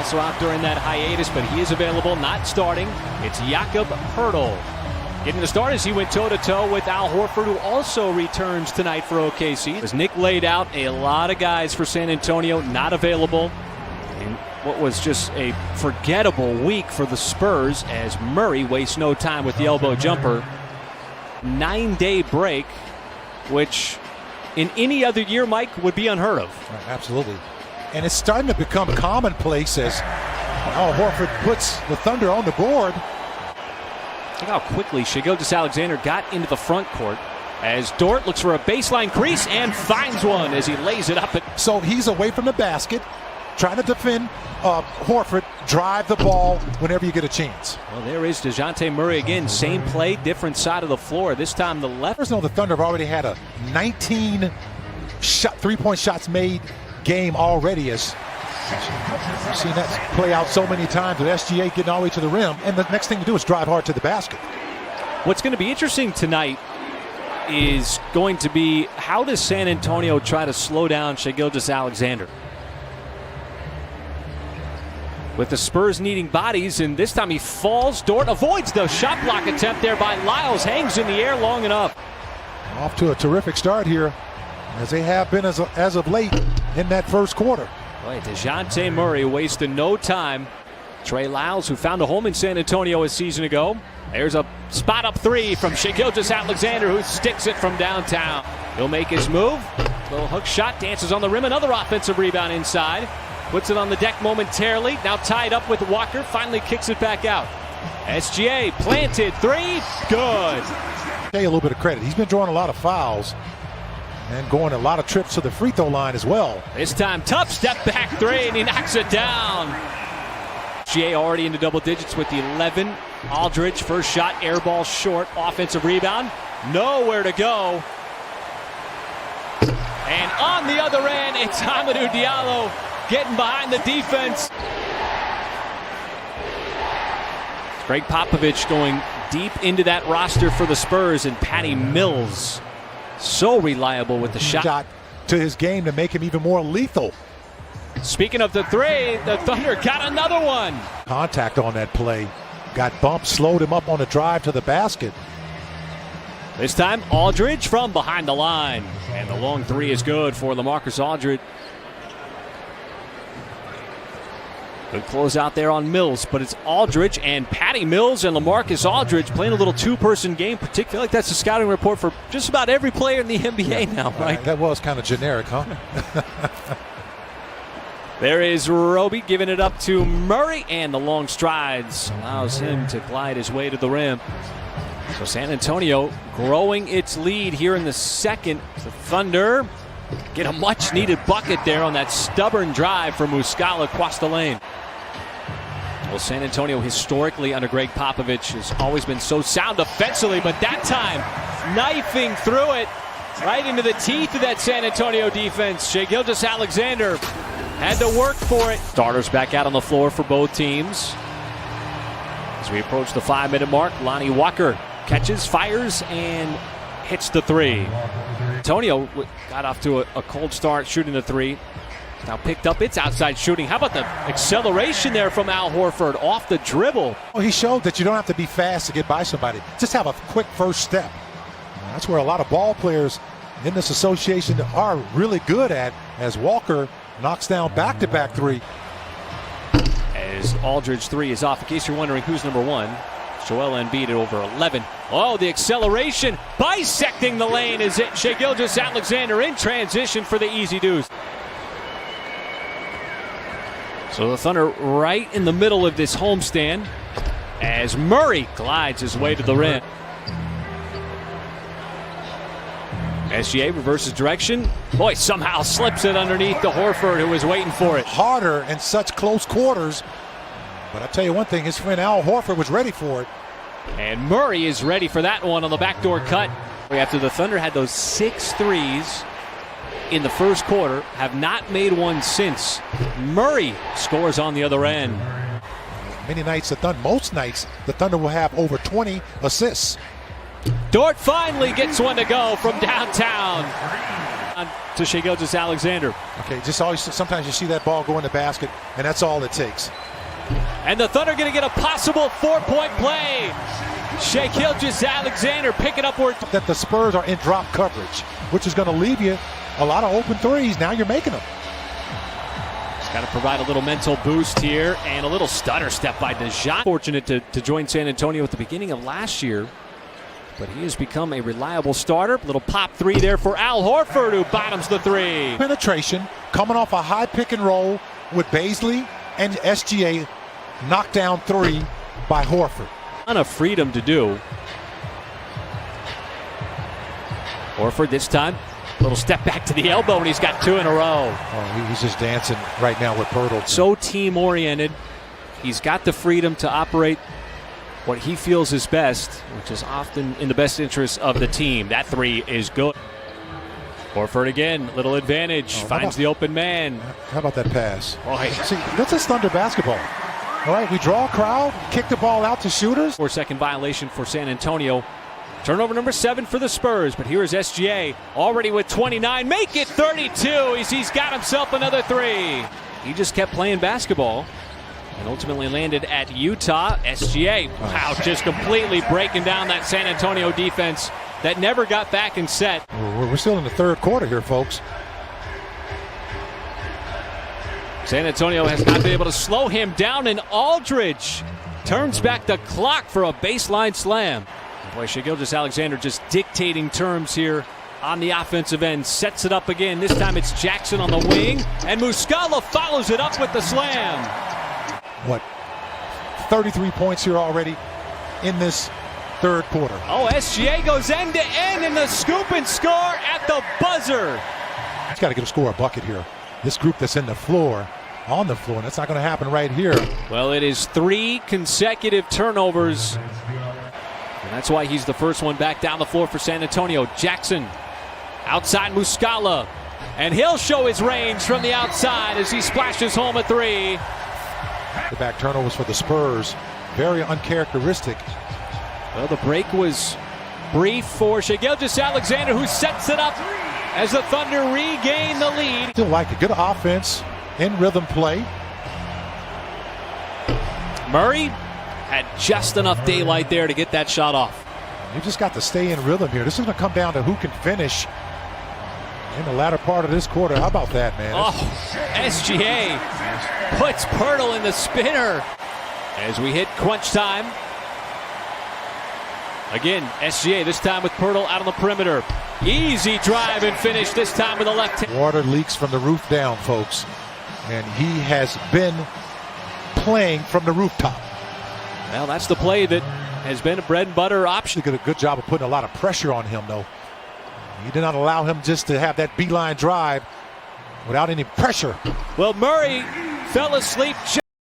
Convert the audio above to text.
Also out during that hiatus, but he is available, not starting. It's Jakob Poeltl. Getting the start as he went toe-to-toe with Al Horford, who also returns tonight for OKC. As Nick laid out, a lot of guys for San Antonio not available in what was just a forgettable week for the Spurs as Murray wastes no time with the elbow jumper. 9-day break, which in any other year, Mike, would be unheard of. Absolutely. And it's starting to become commonplace as Al Horford puts the Thunder on the board. Look how quickly Shai Gilgeous-Alexander got into the front court as Dort looks for a baseline crease and finds one as he lays it up. So he's away from the basket, trying to defend Horford, drive the ball whenever you get a chance. Well, there is DeJounte Murray again. Same play, different side of the floor. This time the left. There's no, the Thunder have already had a 19 three-point shots made game already, as we've seen that play out so many times with SGA getting all the way to the rim, and the next thing to do is drive hard to the basket. What's going to be interesting tonight is going to be how does San Antonio try to slow down Shai Gilgeous-Alexander? With the Spurs needing bodies, and this time he falls. Dort avoids the shot block attempt there by Lyles, hangs in the air long enough. Off to a terrific start here, as they have been as of late in that first quarter. Boy, DeJounte Murray wasted no time. Trey Lyles, who found a home in San Antonio a season ago. There's a spot up three from Shai Gilgeous-Alexander, who sticks it from downtown. He'll make his move. Little hook shot, dances on the rim. Another offensive rebound inside. Puts it on the deck momentarily. Now tied up with Walker. Finally kicks it back out. SGA planted three. Good. A little bit of credit. He's been drawing a lot of fouls and going a lot of trips to the free throw line as well. This time, tough step back three, and he knocks it down. SGA already into double digits with the 11. Aldridge, first shot, air ball short. Offensive rebound. Nowhere to go. And on the other end, it's Hamidou Diallo getting behind the defense. Greg Popovich going deep into that roster for the Spurs, and Patty Mills so reliable with the shot to his game to make him even more lethal. Speaking of the three, the Thunder got another one. Contact on that play. Got bumped, slowed him up on the drive to the basket. This time, Aldridge from behind the line. And the long three is good for LaMarcus Aldridge. Good close out there on Mills, but it's Aldridge and Patty Mills and LaMarcus Aldridge playing a little two-person game. Particularly, I feel like that's a scouting report for just about every player in the NBA now, right? That was kind of generic, huh? There is Roby giving it up to Murray, and the long strides allows him to glide his way to the rim. So San Antonio growing its lead here in the second. The Thunder get a much-needed bucket there on that stubborn drive from Muscala across the lane. Well, San Antonio historically under Greg Popovich has always been so sound offensively, but that time knifing through it right into the teeth of that San Antonio defense. Shai Gilgeous-Alexander had to work for it. Starters back out on the floor for both teams. As we approach the 5-minute mark, Lonnie Walker catches, fires, and hits the three. Antonio got off to a cold start shooting the three. Now picked up its outside shooting. How about the acceleration there from Al Horford off the dribble? Well, he showed that you don't have to be fast to get by somebody. Just have a quick first step. That's where a lot of ball players in this association are really good at, as Walker knocks down back-to-back three. As Aldridge three is off, in case you're wondering who's number one, Joel Embiid at over 11. Oh, the acceleration bisecting the lane is it. Shai Gilgeous-Alexander in transition for the easy deuce. So the Thunder right in the middle of this homestand as Murray glides his way to the rim. SGA reverses direction. Boy, somehow slips it underneath the Horford, who was waiting for it. Harder in such close quarters. But I'll tell you one thing, his friend Al Horford was ready for it. And Murray is ready for that one on the backdoor cut. After the Thunder had those 6 threes in the first quarter, have not made one since. Murray scores on the other end. Many nights, most nights, the Thunder will have over 20 assists. Dort finally gets one to go from downtown. On to Shai Gilgeous-Alexander. Okay, just always sometimes you see that ball go in the basket, and that's all it takes. And the Thunder going to get a possible 4-point play. Shai Gilgeous-Alexander picking up where that the Spurs are in drop coverage, which is going to leave you a lot of open threes. Now you're making them. He's got to provide a little mental boost here and a little stutter step by DeJounte. Fortunate to join San Antonio at the beginning of last year, but he has become a reliable starter. Little pop three there for Al Horford, who bottoms the three. Penetration coming off a high pick and roll with Baisley and SGA. Knockdown three by Horford. On a freedom to do. Horford this time, a little step back to the elbow, and he's got two in a row. Oh, he's just dancing right now with Pirtle. So team-oriented. He's got the freedom to operate what he feels is best, which is often in the best interest of the team. That three is good. Horford again, little advantage, finds the open man. How about that pass? Boy. See, that's just Thunder basketball. All right, we draw a crowd, kick the ball out to shooters. 4-second violation for San Antonio. Turnover number 7 for the Spurs, but here is SGA already with 29. Make it 32. He's got himself another three. He just kept playing basketball and ultimately landed at Utah. SGA, wow, just completely breaking down that San Antonio defense that never got back in set. We're still in the third quarter here, folks. San Antonio has not been able to slow him down, and Aldridge turns back the clock for a baseline slam. Boy, Shai Gilgeous-Alexander just dictating terms here on the offensive end. Sets it up again. This time it's Jackson on the wing, and Muscala follows it up with the slam. What, 33 points here already in this third quarter. Oh, SGA goes end to end in the scoop and score at the buzzer. He's got to get a score a bucket here. This group that's on the floor, and that's not going to happen right here. Well, it is 3 consecutive turnovers, and that's why he's the first one back down the floor for San Antonio. Jackson outside Muscala, and he'll show his range from the outside as he splashes home a three. The back turnovers for the Spurs, very uncharacteristic. Well, the break was brief for Shai Gilgeous-Alexander, who sets it up as the Thunder regain the lead. Still like a good offense in rhythm play. Murray had just enough daylight there to get that shot off. You just got to stay in rhythm here. This is going to come down to who can finish in the latter part of this quarter. How about that, man? Oh, SGA puts Pirtle in the spinner as we hit crunch time. Again, SGA this time with Pirtle out on the perimeter. Easy drive and finish, this time with the left hand. Water leaks from the roof down, folks. And he has been playing from the rooftop. Well, that's the play that has been a bread and butter option. He did a good job of putting a lot of pressure on him, though. He did not allow him just to have that beeline drive without any pressure. Well, Murray fell asleep.